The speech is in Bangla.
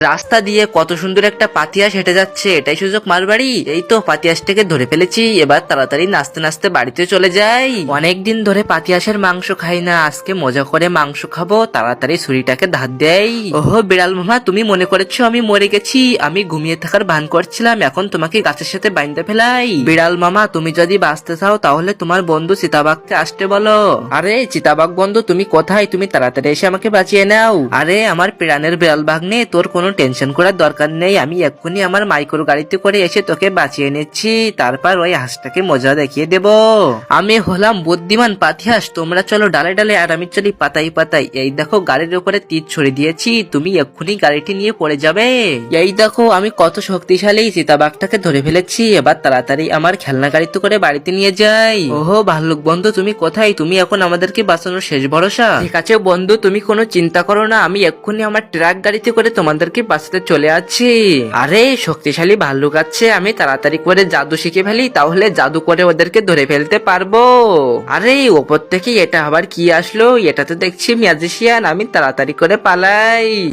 রাস্তা দিয়ে কত সুন্দর একটা পাতিয়াস হেঁটে যাচ্ছে, এটাই সুযোগ মারবাড়ি। এই তো পাতিয়াসটাকে ধরে ফেলেছি, এবার তাড়াতাড়ি নাচতে নাচতে বাড়িতে চলে যাই। অনেকদিন ধরে পাতিয়াসের মাংস খাই না, আজকে মজা করে মাংস খাবো। তাড়াতাড়ি ছুরিটাকে ধার দেই। ওহো বিড়াল মামা, তুমি মনে করেছো আমি মরে গেছি? আমি ঘুমিয়ে থাকার ভান করছিলাম, এখন তোমাকে গাছের সাথে বাইন্ধে ফেলাই। বিড়াল মামা, তুমি যদি বাঁচতে চাও তাহলে তোমার বন্ধু চিতাবাঘকে আসতে বলো। আরে চিতাবাঘ বন্ধু, তুমি কোথায়? তুমি তাড়াতাড়ি এসে আমাকে বাঁচিয়ে নাও। আরে আমার প্রাণের বিড়াল ভাগ্নে, তোর কোনো টেনশন করার দরকার নেই। আমি এক্ষুনি আমার মাইক্রো গাড়িতে করে এসে তোকে বাঁচিয়ে নিচ্ছি, তারপর ওই হাঁসটাকে মজা দেখিয়ে দেব। আমি হলাম বুদ্ধিমান পাতিহাঁস, তোমরা চলো ডালে ডালে আর আমি চলি পাতাই পাতাই। এই দেখো গাড়ির উপরে তীর ছড়িয়ে দিয়েছি, তুমি এক্ষুনি গাড়িটি নিয়ে পড়ে যাবে। এই দেখো আমি কত শক্তিশালী, চিতাবাঘটাকে ধরে ফেলেছি। এবার তাড়াতাড়ি আমার খেলনা গাড়িতে করে বাড়িতে নিয়ে যাই। ওহো ভাল্লুক বন্ধু, তুমি কোথায়? তুমি এখন আমাদেরকে বাঁচানোর শেষ ভরসা। ঠিক আছে বন্ধু, তুমি কোনো চিন্তা করো না, আমি এক্ষুনি আমার ট্রাক গাড়িতে করে তোমাদেরকে বাঁচাতে চলে আছি। আরে শক্তিশালী ভাল্লুক আছে, আমি তাড়াতাড়ি করে জাদু শিখে ফেলি, তাহলে জাদু করে ওদেরকে ধরে ফেলতে পারবো। আরে ওপর থেকে এটা আবার কি আসলো? এটা তো দেখছি ম্যাজিশিয়ান, আমি তাড়াতাড়ি করে পালাই।